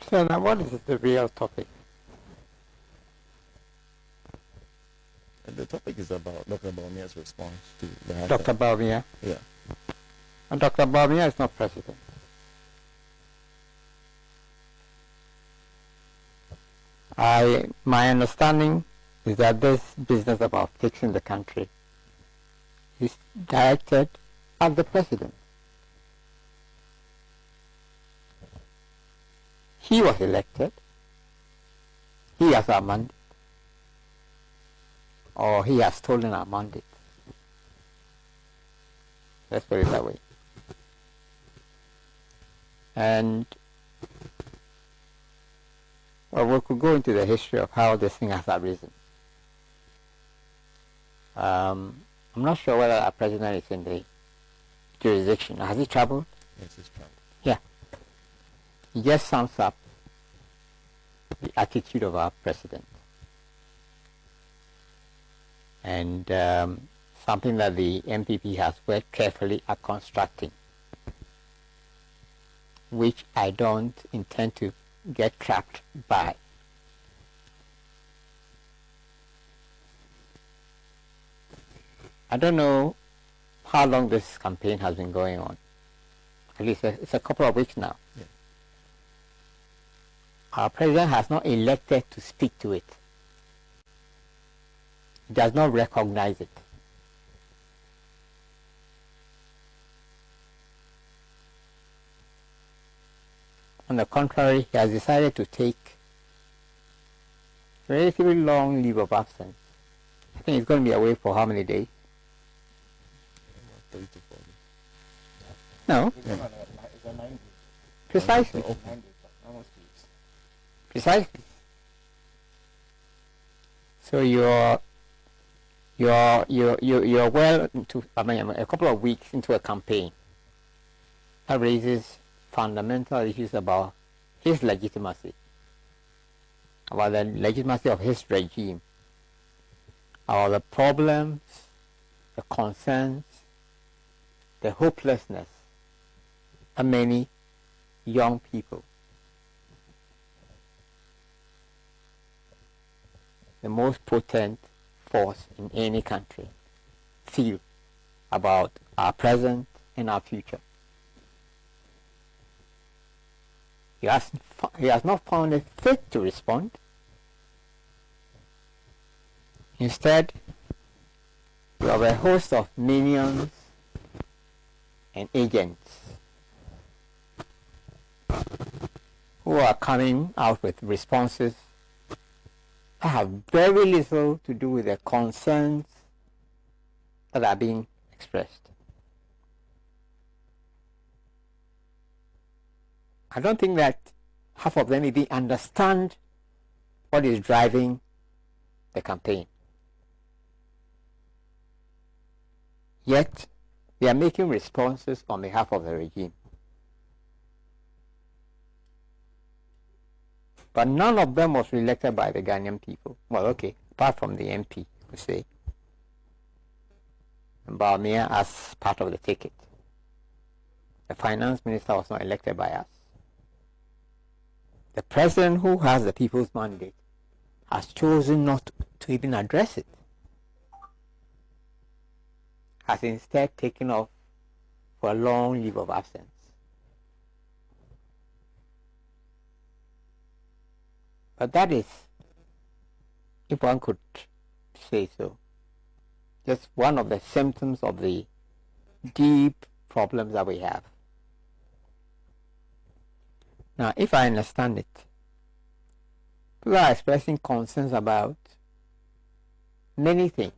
So now what is the real topic? The topic is about Dr. Bawumia's response to the Dr. Bawumia? Yeah. And Dr. Bawumia is not president. My understanding is that this business about fixing the country is directed at the president. He was elected. He has our mandate. Or he has stolen our mandate. Let's put it that way. And we could go into the history of how this thing has arisen. I'm not sure whether our president is in the jurisdiction. Has he traveled? Yes, he's traveled. Yeah. It just sums up the attitude of our president. And something that the MPP has worked carefully at constructing, which I don't intend to get trapped by. I don't know how long this campaign has been going on. At least it's a couple of weeks now. Yeah. Our president has not elected to speak to it. He does not recognize it. On the contrary, he has decided to take a relatively long leave of absence. I think he's going to be away for how many days? 3 to 4 days. No. Yeah. Precisely. Precisely. So you're well into, a couple of weeks into a campaign that raises fundamental issues about his legitimacy, about the legitimacy of his regime, about the problems, the concerns, the hopelessness of many young people. The most potent force in any country feel about our present and our future. He has not found it fit to respond. Instead, you have a host of minions and agents who are coming out with responses that have very little to do with the concerns that are being expressed. I don't think that half of them even understand what is driving the campaign. Yet, they are making responses on behalf of the regime. But none of them was elected by the Ghanaian people. Well, okay, apart from the MP, we say. Bawumia as part of the ticket. The finance minister was not elected by us. The president, who has the people's mandate, has chosen not to even address it. Has instead taken off for a long leave of absence. But that is, if one could say so, just one of the symptoms of the deep problems that we have. Now, if I understand it, people are expressing concerns about many things.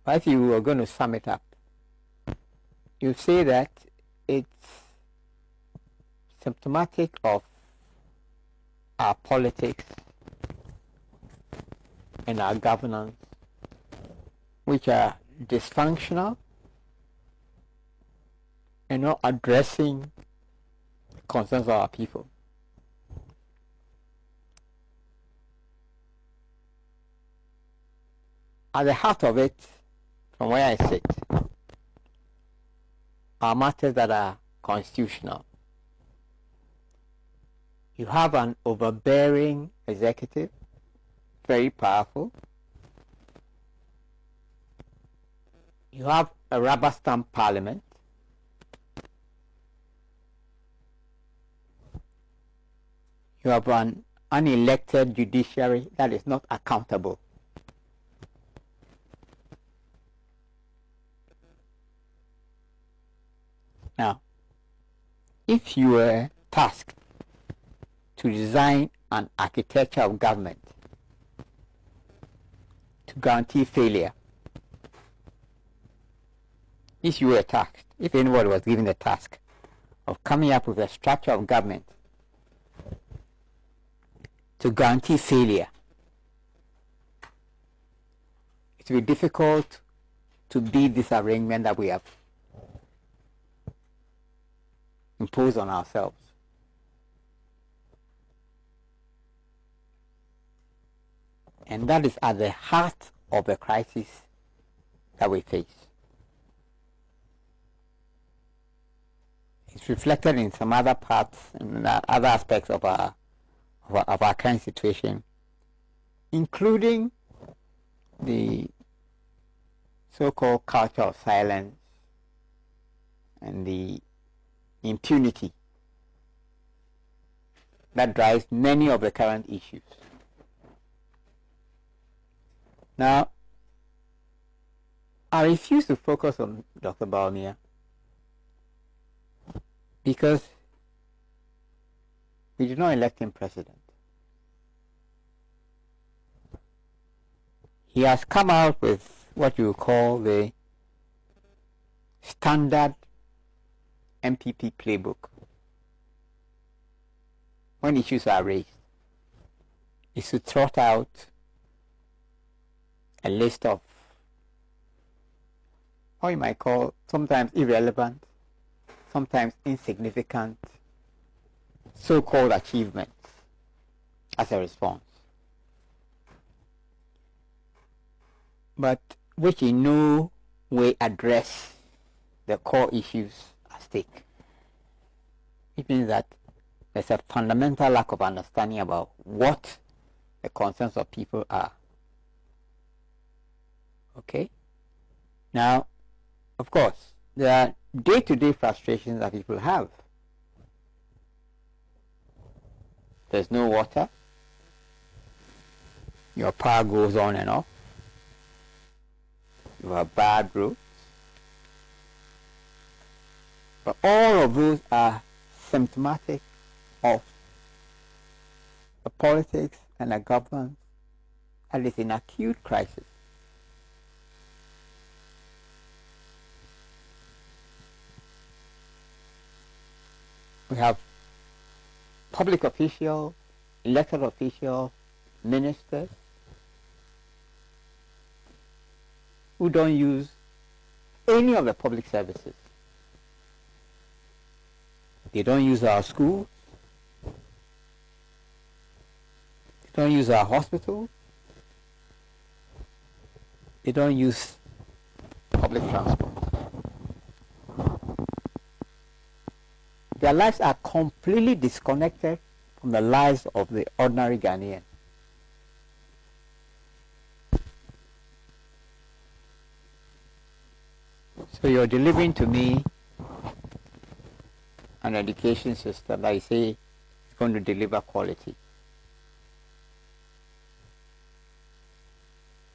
But if you were going to sum it up, you say that it's symptomatic of our politics and our governance, which are dysfunctional and not addressing the concerns of our people. At the heart of it, from where I sit, are matters that are constitutional. You have an overbearing executive, very powerful. You have a rubber stamp parliament. You have an unelected judiciary that is not accountable. Now, if you were tasked to design an architecture of government to guarantee failure, if you were tasked, if anybody was given the task of coming up with a structure of government to guarantee failure, it will be difficult to beat this arrangement that we have imposed on ourselves. And that is at the heart of the crisis that we face. It's reflected in some other parts and other aspects of our current situation, including the so-called culture of silence and the impunity that drives many of the current issues. Now, I refuse to focus on Dr. Bawumia because we did not elect him president. He has come out with what you call the standard MPP playbook when issues are raised. Is to trot out a list of what you might call sometimes irrelevant, sometimes insignificant so-called achievements as a response, but which in no way address the core issues at stake. It means that there's a fundamental lack of understanding about what the concerns of people are. Okay? Now, of course, there are day-to-day frustrations that people have. There's no water. Your power goes on and off. You have bad roads. But all of those are symptomatic of a politics and a government that is in acute crisis. We have public officials, elected officials, ministers who don't use any of the public services. They don't use our schools. They don't use our hospitals. They don't use public transport. Their lives are completely disconnected from the lives of the ordinary Ghanaian. So you're delivering to me an education system that you say is going to deliver quality.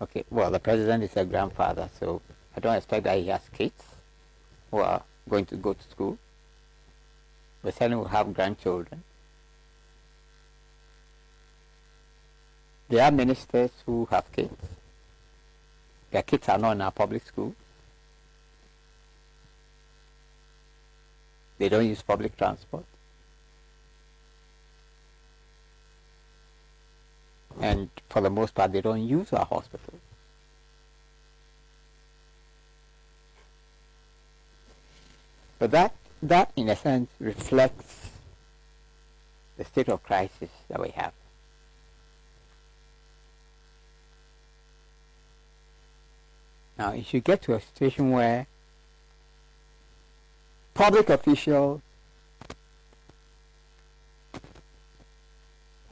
Okay, well, the president is a grandfather, so I don't expect that he has kids who are going to go to school. We certainly will have grandchildren. There are ministers who have kids. Their kids are not in our public school. They don't use public transport. And for the most part, they don't use our hospitals. But that in a sense reflects the state of crisis that we have. Now, if you get to a situation where public officials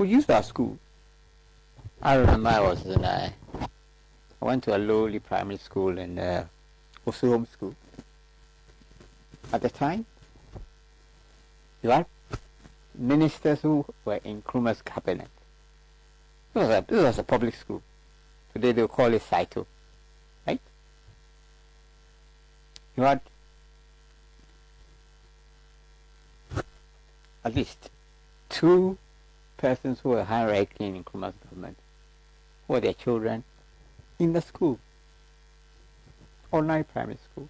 We used our school. I remember I went to a lowly primary school and also home school. At the time, you had ministers who were in Nkrumah's cabinet. This was a public school. Today they'll call it Saito, right? You had at least 2 persons who were high ranking in Nkrumah's government, who were their children in the school, ordinary primary school.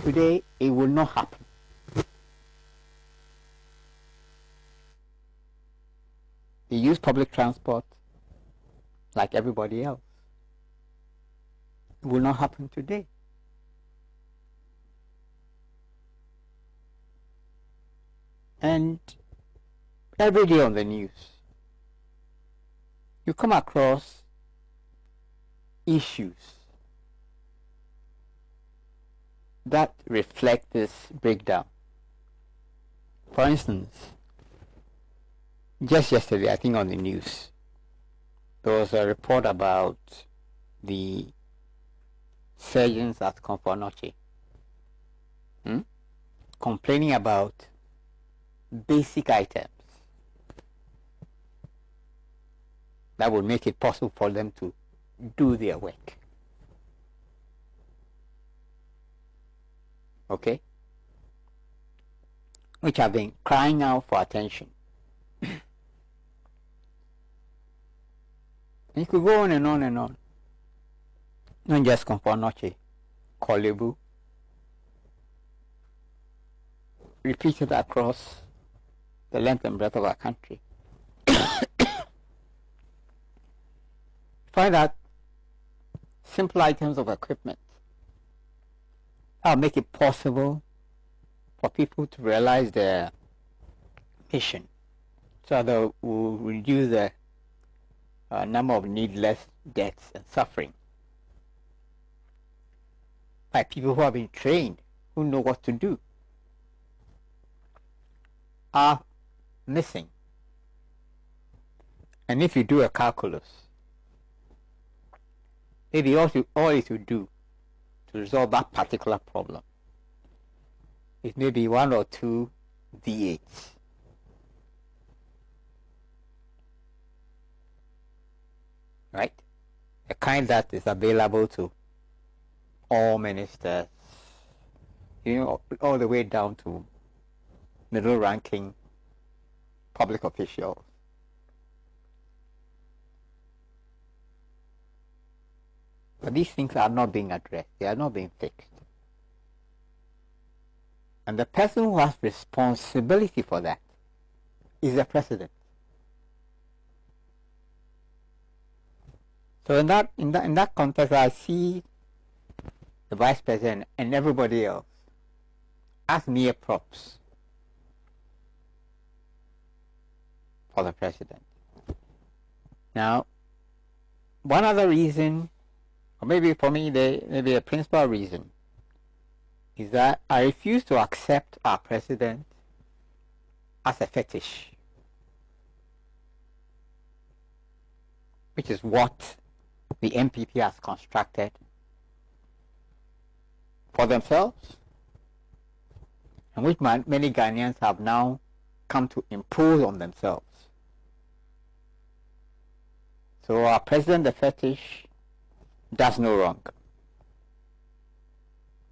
Today, it will not happen. They use public transport like everybody else. It will not happen today. And every day on the news, you come across issues that reflect this breakdown. For instance, just yesterday, I think on the news, there was a report about the surgeons at Komfo complaining about basic items that would make it possible for them to do their work. Okay? Which have been crying out for attention. You could go on and on and on. Not just Komfo Kolebu. Repeated across the length and breadth of our country. Find out simple items of equipment that will make it possible for people to realize their mission, so they will reduce the number of needless deaths and suffering by people who have been trained, who know what to do, are missing. And if you do a calculus, maybe all it will do to resolve that particular problem is maybe 1 or 2 D8s. Right? The kind that is available to all ministers, you know, all the way down to middle ranking public officials. But these things are not being addressed. They are not being fixed. And the person who has responsibility for that is the president. So in that context, I see the vice president and everybody else as mere props for the president. Now, one other reason, or maybe for me, maybe a principal reason, is that I refuse to accept our president as a fetish, which is what the MPP has constructed for themselves, and which many Ghanaians have now come to impose on themselves. So our president, the fetish, does no wrong.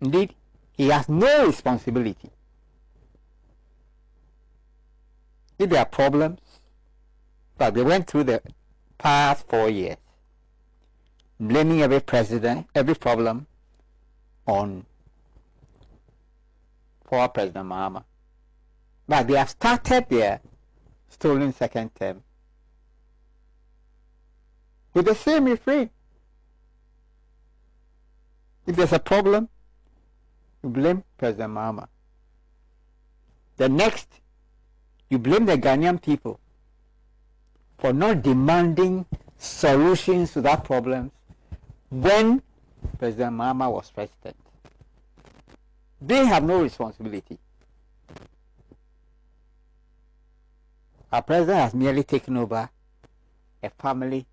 Indeed, he has no responsibility. If there are problems, but they went through the past 4 years, blaming every president, every problem on former President Mahama. But they have started their stolen second term with the same refrain. If there's a problem, you blame President Mahama. The next, you blame the Ghanaian people for not demanding solutions to that problem when President Mahama was president. They have no responsibility. Our president has merely taken over a family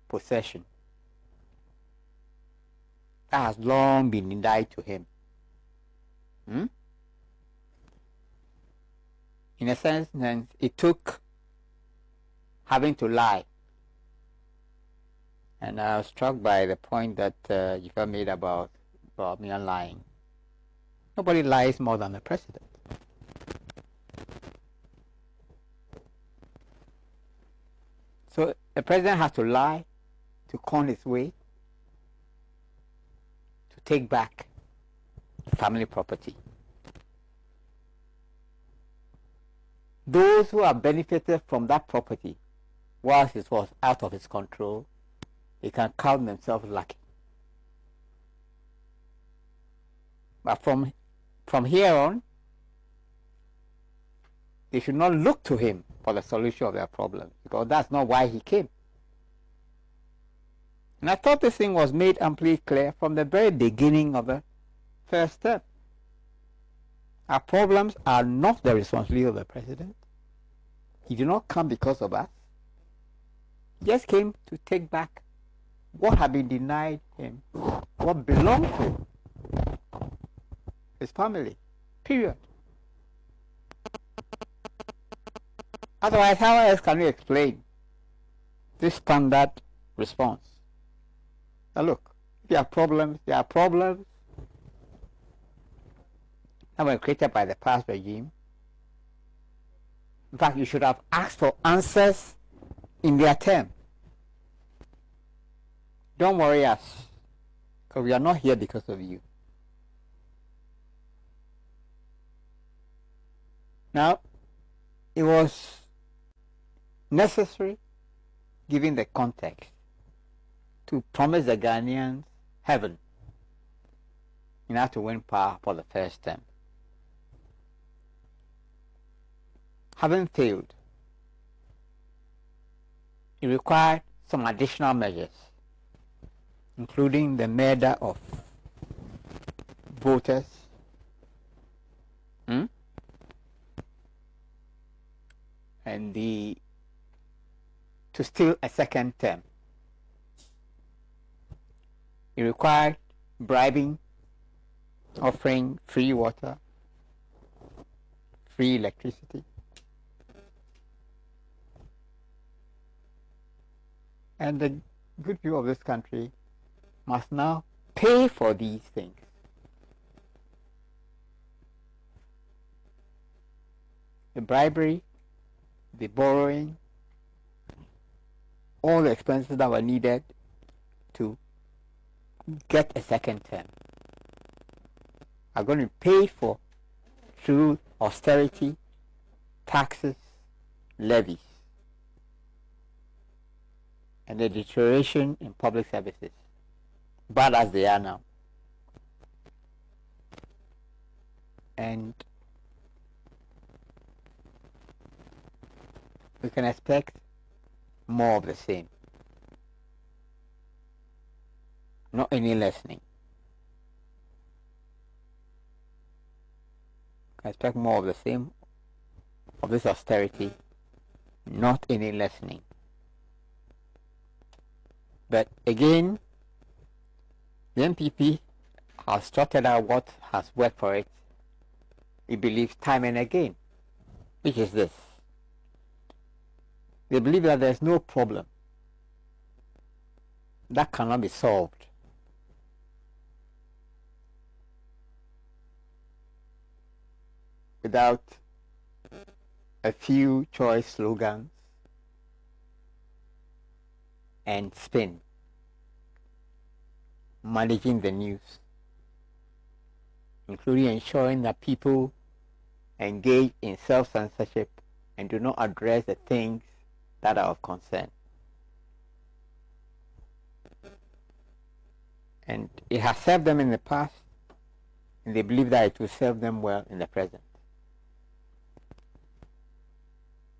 possession that has long been denied to him. In a sense, it took having to lie. And I was struck by the point that you made about Bawumia lying. Nobody lies more than the president. So the president has to lie to con his way to take back family property. Those who have benefited from that property whilst it was out of his control, they can count themselves lucky. But from here on, they should not look to him for the solution of their problems, because that's not why he came. And I thought this thing was made amply clear from the very beginning of the first step. Our problems are not the responsibility of the president. He did not come because of us. He just came to take back what had been denied him, what belonged to his family, period. Otherwise, how else can we explain this standard response? Now look, if you have problems, there are problems that were created by the past regime. In fact, you should have asked for answers in their term. Don't worry us, because we are not here because of you. Now, it was necessary, given the context, to promise the Ghanaians heaven in order to win power for the first term. Having failed, it required some additional measures, including the murder of voters, and to steal a second term. It required bribing, offering free water, free electricity, and the good people of this country must now pay for these things. The bribery, the borrowing, all the expenses that were needed to get a second term are going to be paid for through austerity, taxes, levies, and the deterioration in public services, bad as they are now. And we can expect more of the same, not any lessening. I expect more of the same, of this austerity, not any lessening. But again, the MPP has trotted out what has worked for it, it believes time and again, which is this. They believe that there's no problem that cannot be solved without a few choice slogans and spin, managing the news, including ensuring that people engage in self-censorship and do not address the things that are of concern. And it has served them in the past, and they believe that it will serve them well in the present.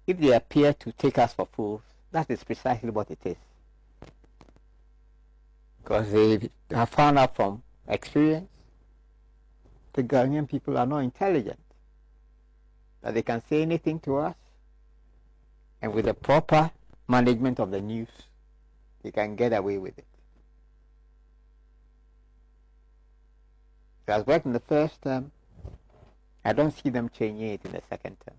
If they appear to take us for fools, that is precisely what it is. Because they have found out from experience the Ghanaian people are not intelligent, that they can say anything to us And with the proper management of the news, they can get away with it. It has worked in the first term. I don't see them changing it in the second term.